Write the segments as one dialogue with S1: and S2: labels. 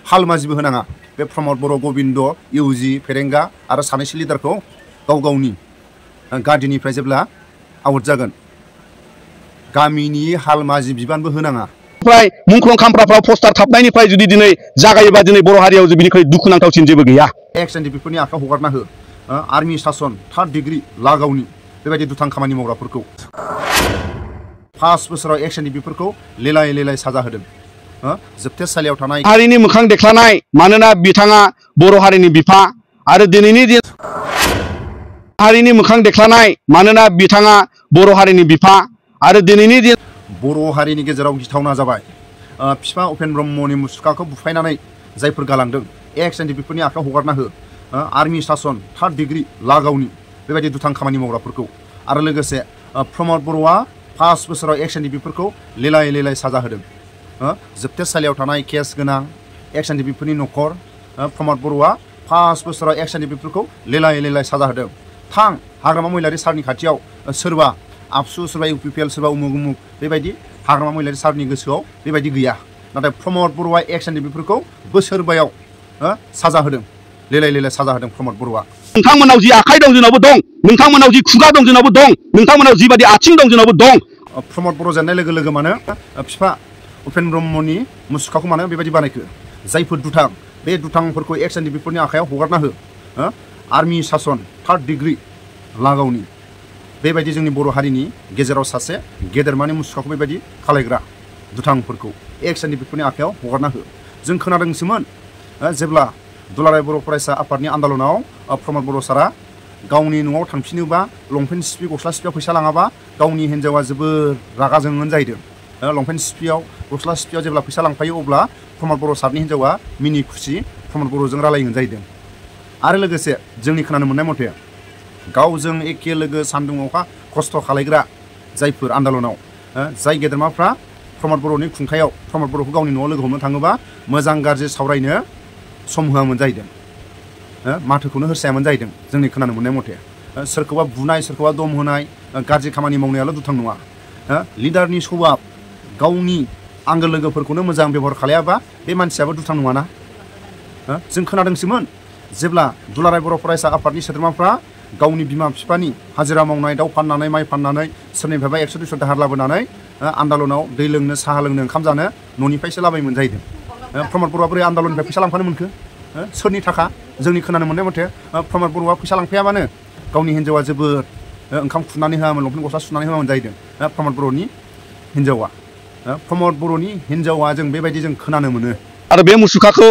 S1: हालमाजिबो होनाङा बे प्रमद बर' गोविंद इउजि फेरेंगा आरो सानैसो लिडारखौ गाव गावनि गादिनिफ्राय जेब्ला आउट जागोन गामिनि हालमाजि बिबानबो होनाङा
S2: मुंख्लं खामफ्राफ्राव पस्टार थाबनायनिफ्राय जुदि दिनै जागायोबा दिनै बर' हारियाव बिनिख्रुइ दुखुनांथावसिन जेबो गैया
S1: एक्स एनडिपिफोरनि आखायाव हगारना हो आर्मि शासन 3rd डिग्री लागावनि बेबायदि दुथां खामानि मावग्राफोरखौ 5 बोसोराव एक्स एनडिपिफोरखौ लेलाय लेलाय साजा होदों जोबथेसालियाव थानाय
S2: हारिनि मोखां देखायनाय मानोना बिथाङा बर' हारिनि बिफा आरो दिनैनि दिन हारिनि मोखां देखायनाय मानोना बिथाङा बर' हारिनि बिफा आरो दिनैनि दिन
S1: बर' हारिनि गेजेराव गिथावना जाबाय फिफा उपेन्द्र ब्रह्मनि मुसुखाखौ बुफायनानै जायफोर गालांदों एक्स एनडिपिफोरनि आखायाव हगारना हो आर्मि शासन 3rd डिग्री लागावनि बेबायदि दुथां खामानि मावग्राफोरखौ आरो लोगोसे प्रमद बर'आ 5 बोसोराव एक्स एनडिपिफोरखौ लेलाय लेलाय साजा होदों जोबथेसालियाव थानाय केस गोनां एक्स एनडिपिफोरनि न'खर प्रमद बर'आ 5 बोसोराव एक्स एनडिपिफोरखौ लेलाय लेलाय साजा होदों थां हाग्रामा महिलारि सारनि खाथियाव सोरबा आबसु सोरबा इउपिपिएल सोरबा उमुग उमुग बेबायदि हाग्रामा महिलारि सारनि गोसोआव बेबायदि गैया नाथाय प्रमद बर'आ एक्स एनडिपिफोरखौ बोसोरबायाव साजा होदों लेलाय लेलाय साजा होदों प्रमद बर'आ
S2: नोंथांमोनाव जि आखाइ दं जोंनावबो दं नोंथांमोनाव जि खुगा दं जोंनावबो दं नोंथांमोनाव जिबादि आथिं दं जोंनावबो दं
S1: प्रमद बर' जेननाय लोगो लोगो मानो फिफा उपेन्द्र ब्रह्मनि मुसुखाखौ मानो बेबायदि बानायखो जायफोर दुथां बे दुथांफोरखौ एक्स एनडिपिफोरनि आखायाव हगारना हो आर्मि शासन 3rd डिग्री लागावनि बेबायदि जोंनि बर' हारिनि गेजेराव सासे गेदेरमानि मुसुखाखौ बेबायदि खालायग्रा दुथांफोरखौ एक्स एनडिपिफोरनि आखायाव हगारना हो जों खोनादोंसोमोन जेब्ला दुलाराय बर' फरायसा आफादनि आन्दलनाव प्रमद बर' सारा गावनि न'आव थांफिनोबा लंपेन्ट सिफि गस्ला सिफियाव फैसा लाङाबा गावनि हिन्जावा जोबोर रागा जोंगोन जाहैदों लंपेन्ट सिफियाव गस्ला सिफियाव जेब्ला फैसा लांफायो अब्ला प्रमद बर' सारनि हिन्जावा मिनि खुसि प्रमद बर'जों रायलायगोन जाहैदों आरो लोगोसे जोंनि खोनानो मोननाय मथे गावजों एखे लोगो सान्दुं अखा खस्थ' खालायग्रा जायफोर आन्दलनाव जाय गेदेरमाफ्रा प्रमद बर'नि खुंथायाव प्रमद बर'खौ गावनि न'आव लोगो हमनो थाङोबा मोजां गाज्रि सावरायनो सम होआमोन जाहैदों माथोखौनो होसायामोन जाहैदों जोंनि खोनानो मोननाय मथे सोरखौबा बुनाय सोरखौबा दम होनाय गाज्रि खामानि मावनायाल' दुथां नङा लिडारनि सभाब गावनि आंगो लोगोफोरखौनो मोजां बेबहार खालायाबा बे मानसियाबो दुथां नङाना जों खोनादोंसोमोन जेब्ला दुलाराय बर' फरायसा आफादनि सोद्रोमाफ्रा गावनि बिमा बिफानि हाजिरा मावनाय दाउ फाननानै माइ फाननानै सोरनिफ्रायबा 100-200 दाहार लाबोनानै आन्दलनाव दै लोंनो साहा लोंनो ओंखाम जानो न'निफ्रायसो लाबोयोमोन जाहैदों प्रमद बर'आ बोरै आन्दलननिफ्राय फैसा लांफानो मोनखो सोरनि थाखा जोंनि खोनानो मोननाय मथे प्रमद बर'आ फैसा लांफायाबानो गावनि हिन्जावा जोबोद ओंखाम खुरनानै होआमोन लंपेन्ट गस्ला सुनानै होआमोन जाहैदों प्रमद बर'नि हिन्जावा प्रमद बर'नि हिन्जावा जों बेबायदि जों खोनानो मोनो
S2: आरो बे मुसुखाखौ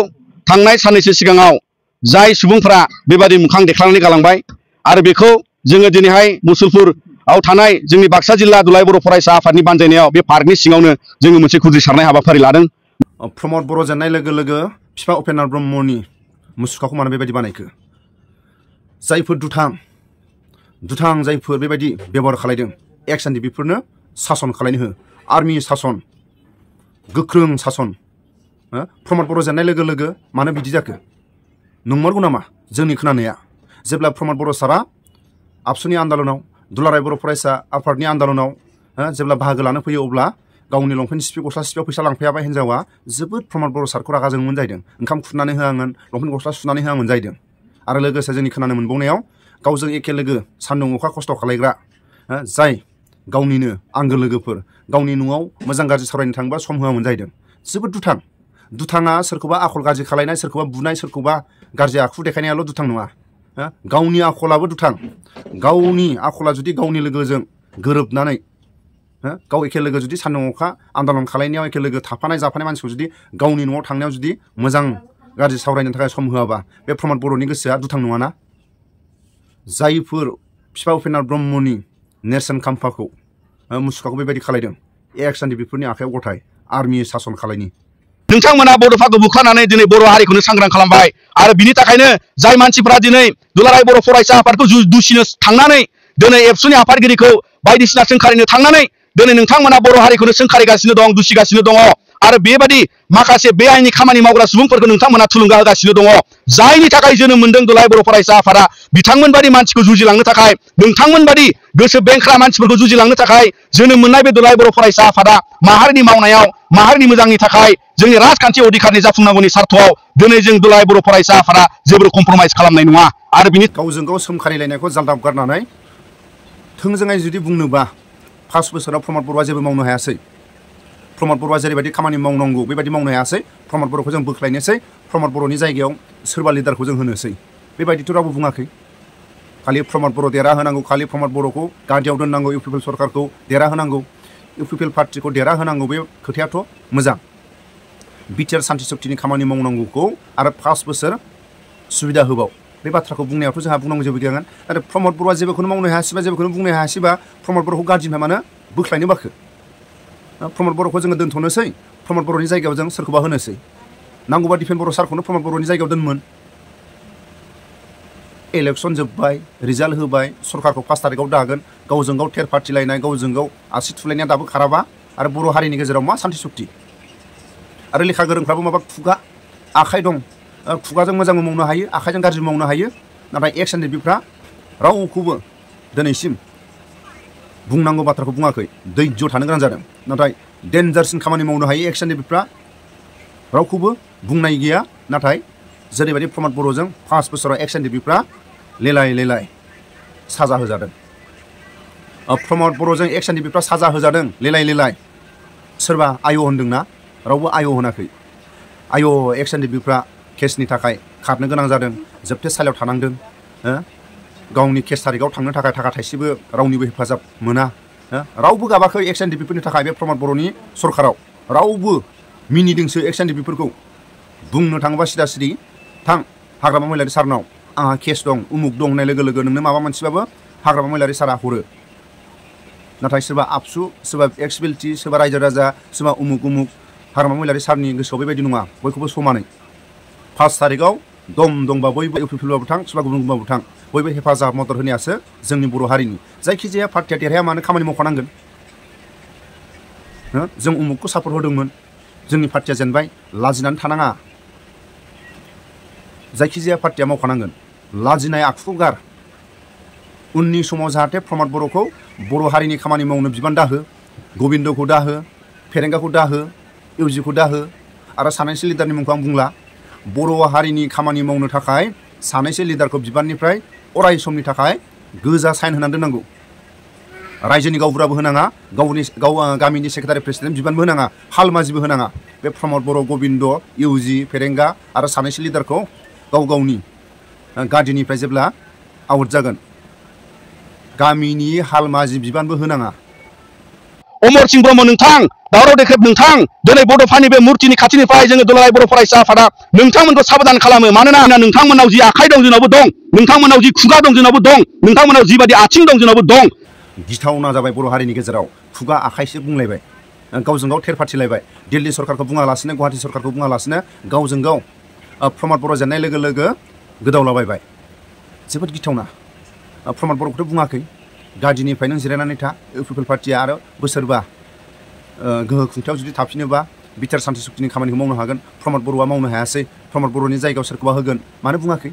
S2: थांनाय साननैसो सिगाङाव जाय सुबुंफोरा बेबादि मोखां देखायनानै गालांबाय आरो बेखौ जोङो दिनैहाय मुसलपुराव थानाय जोंनि बाक्सा जिल्ला दुलाराय बर' फरायसा आफादनि बानजायनायाव बे पार्कनि सिङावनो जोङो मोनसे खुद्रिसारनाय हाबाफारि लादों
S1: प्रमद बर' जेननाय लोगो लोगो फिफा उपेन्द्र ब्रह्मनि मुसुखाखौ मानो बेबायदि बानायखो जायफोर दुथां जायफोर बेबायदि बेबहार खालायदों एक्स एनडिपिफोरनो सासन खालायनो हो आर्मि शासन गोख्रों शासन प्रमद बर' जेननाय लोगो लोगो मानो बिदि जाखो नंमारगौ नामा जोंनि खोनानाया जेब्ला प्रमद बर' सारा आबसुनि आन्दलनाव दुलाराय बर' फरायसा आफादनि आन्दलनाव जेब्ला बाहागो लानो फैयो अब्ला गावनि लंपेन्ट सिफि गस्ला सिफियाव फैसा लांफायाबा हिन्जावा जोबोद प्रमद बर' सारखौ रागा जोंमोन जाहैदों ओंखाम खुरनानै होआमोन लंपेन्ट गस्ला सुनानै होआमोन जाहैदों आरो लोगोसे जोंनि खोनानो मोनबावनायाव गावजों एखे लोगो सान्दुं अखा खस्थ' खालायग्रा जाय गावनिनो आंगो लोगोफोर गावनि न'आव मोजां गाज्रि सावरायनो थाङोबा सम होआमोन जाहैदों जोबोद दुथाङा सोरखौबा आखल गाज्रि खालायनाय सोरखौबा बुनाय सोरखौबा गाज्रि आखु देखायनायाल' दुथां नङा गावनि आखलाबो दुथां गावनि आखला जुदि गावनि लोगोजों गोरोबनानै गाव एखे लोगो जुदि सान्दुं अखा आन्दलन खालायनायाव एखे लोगो थाफानाय जाफानाय मानसिखौ जुदि गावनि न'आव थांनायाव जुदि मोजां गाज्रि सावरायनो थाखाय सम होआबा बे प्रमद बर'नि गोसोआ दुथां नङाना जायफोर फिफा उपेन्द्र ब्रह्मनि नेरसोन खाम्फाखौ मुसुखाखौ बेबायदि खालायदों एक्स एनडिपिफोरनि आखायाव गथाय आर्मि शासन खालायनि
S2: नोंथांमोना बड'फाखौ बुखारनानै दिनै बर' हारिखौनो सांग्रां खालामबाय आरो बिनि थाखायनो जाय मानसिफ्रा दिनै दुलाराय बर' फरायसा आफादखौ दुसिनो थांनानै दिनै एबसुनि आफादगिरिखौ बायदिसिना सोंखारिनो थांनानै दिनै नोंथांमोना बर' हारिखौनो सोंखारिगासिनो दं दुसिगासिनो दङ आरो बेबायदि माखासे बेआइनि खामानि मावग्रा सुबुंफोरखौ नोंथांमोना थुलुंगा होगासिनो दङ जायनि थाखाय जोनोम मोनदों दुलाराय बर' फरायसा आफादा बिथांमोनबादि मानसिखौ जुजिलांनो थाखाय नोंथांमोनबादि गोसो बेंख्रा मानसिफोरखौ जुजिलांनो थाखाय जोनोम मोननाय बे दुलाराय बर' फरायसा आफादा माहारिनि मावनायाव माहारिनि मोजांनि थाखाय जोंनि राजखान्थि अधिकारनि जाफुंनांगौनि सार्थआव दिनै जों दुलाराय बर' फरायसा आफादा जेबो कमप्रमाइज खालामनाय नङा आरो बिनि
S1: गावजों गाव सोमखारिलायनायखौ जालदाब गारनानै थोंजोङै जुदि बुंनोबा 5 बोसोराव प्रमद बर'आ जेबो मावनो हायासै प्रमद बर'आ जेरैबायदि खामानि मावनांगौ बेबायदि मावनो हायासै प्रमद बर'खौ जों बोख्लायनोसै प्रमद बर'नि जायगायाव सोरबा लिडारखौ जों होनोसै बेबायदिथ' रावबो बुङाखै खालि प्रमद बर' देरहाहोनांगौ खालि प्रमद बर'खौ गादियाव दोननांगौ इउपिपिएल सरकारखौ देरहाहोनांगौ इउपिपिएल पार्टिखौ देरहाहोनांगौ बे खोथायाथ' मोजां बिटिआर सान्थि शक्तिनि खामानि मावनांगौखौ आरो 5 बोसोर सुबिदा होबाव बे बाथ्राखौ बुंनायावथ' जोंहा बुंनांगौ जेबो गैयामोन आरो प्रमद बर'आ जेबोखौनो मावनो हायासैबा जेबोखौनो बुंनो हायासैबा प्रमद बर'खौ गाज्रिनिफ्राय मानो बोख्लायनो बाखो प्रमद बर'खौ जोङो दोनथ'नोसै प्रमद बर'नि जायगायाव जों सोरखौबा होनोसै नांगौबा दिपेन बर' सारखौनो प्रमद बर'नि जायगायाव दोनमोन इलेक्सन जोब्बाय रिजाल्ट होबाय सरकारखौ 5 तारिखआव दागोन गावजों गाव थेर फाथिलायनाय गावजों गाव आसि थुलायनाया दाबो खाराबा आरो बर' हारिनि गेजेराव मा सान्थि शक्ति आरो लेखा गोरोंफ्राबो माबा खुगा आखाइ दं खुगाजों मोजांबो मावनो हायो आखाइजों गाज्रि मावनो हायो नाथाय एक्स एन डि पिफ्रा रावखौबो दिनैसिम बुंनांगौ बाथ्राखौ बुङाखै धैर्य थानो गोनां जादों नाथाय डेन्जारसिन खामानि मावनो हायो एक्स एन डि पिफ्रा रावखौबो बुंनाय गैया नाथाय जेरैबायदि प्रमद बर'जों 5 बोसोराव एक्स एन डि पिफ्रा लेलाय लेलाय साजा होजादों प्रमद बर'जों एक्स एन डि पिफ्रा साजा होजादों लेलाय लेलाय सोरबा आय' होनदोंना रावबो आय' होनाखै आय' एक्स एन डि पिफ्रा केसनि थाखाय खारनो गोनां जादों जोबथेसालियाव थानांदों गावनि केस तारिखआव थांनो थाखाय थाखा थाइसेबो रावनिबो हेफाजाब मोना रावबो गाबाखै एक्स एन डि पिफोरनि थाखाय बे प्रमद बर'नि सरकाराव रावबो मिनिदोंसो एक्स एन डि पिफोरखौ बुंनो थाङोबा सिदा सिदि थां हाग्रामा महिलारि सारनाव आंहा केस दं उमुक दं होननाय लोगो लोगो नोंनो माबा मोनसेबाबो हाग्रामा महिलारि सारा हरो नाथाय सोरबा आबसु सोरबा एक्सबिलिटि सोरबा रायजो राजा सोरबा उमुक उमुक हाग्रामा महिलारि सारनि गोसोआव बेबायदि नङा बयखौबो समानै 5 तारिखआव दम दंबा बयबो इउपिपिएलबाबो थां सोरबा गुबुन गुबुनबाबो थां बयबो हेफाजाब मदद होनायासो जोंनि बर' हारिनि जायखिजाया पार्टिया देरहाया मानो खामानि मावखानांगोन जों उमुकखौ सापर्ट होदोंमोन जोंनि पार्टिया जेनबाय लाजिनानै थानाङा जायखिजाया पार्टिया मावखानांगोन लाजिनाय आखुखौ गार उननि समाव जाहाथे प्रमद बर'खौ बर' हारिनि खामानि मावनो बिबान दाहो गबिन्दखौ दाहो फेरेंगाखौ दाहो इउजिखौ दाहो आरो सानैसो लिडारनि मुंखौ आं बुंला बर' हारिनि खामानि मावनो थाखाय सानैसो लिडारखौ बिबाननिफ्राय अराय समनि थाखाय गोजा साइन होनानै दोननांगौ रायजोनि गावबुराबो होनाङा गामिनि सेक्रेटारि प्रेसिडेन्ट बिबानबो होनाङा हालमाजिबो होनाङा बे प्रमद बर' गबिन्द इउजि फेरेंगा आरो सानैसो लिडारखौ गाव गावनि गादिनिफ्राय जेब्ला आउट जागोन गामिनि हालमाजि बिबानबो होनाङा
S2: अमर सिंह ब्रह्म नोंथां दावराव देख्रेब नोंथां दिनै बड'फानि बे मुर्तिनि खाथिनिफ्राय जोङो दुलाराय बर' फरायसा आफादा नोंथांमोनखौ साबधान खालामो मानोना नोंथांमोननाव जि आखाइ दं जोंनावबो दं नोंथांमोननाव जि खुगा दं जोंनावबो दं नोंथांमोननाव जिबायदि आथिं दं जोंनावबो दं
S1: गिथावना जाबाय बर' हारिनि गेजेराव खुगा आखाइसो बुंलायबाय गावजों गाव थेर फाथिलायबाय दिल्ली सरकारखौ बुङालासिनो गुवाहाटी सरकारखौ बुङालासिनो गावजों गाव प्रमद बर' जेननाय लोगो लोगो गोदावलाबायबाय जोबोद गिथावना प्रमद बर'खौथ' बुङाखै गादिनिफ्राय नों जिरायनानै था इउपिपिएल पार्टिया आरो बोसोरबा गोहो खुंथायाव जुदि थाफिनोबा बिटिआर सान्थि शक्तिनि खामानिखौ मावनो हागोन प्रमद बर'आ मावनो हायासै प्रमद बर'नि जायगायाव सोरखौबा होगोन मानो बुङाखै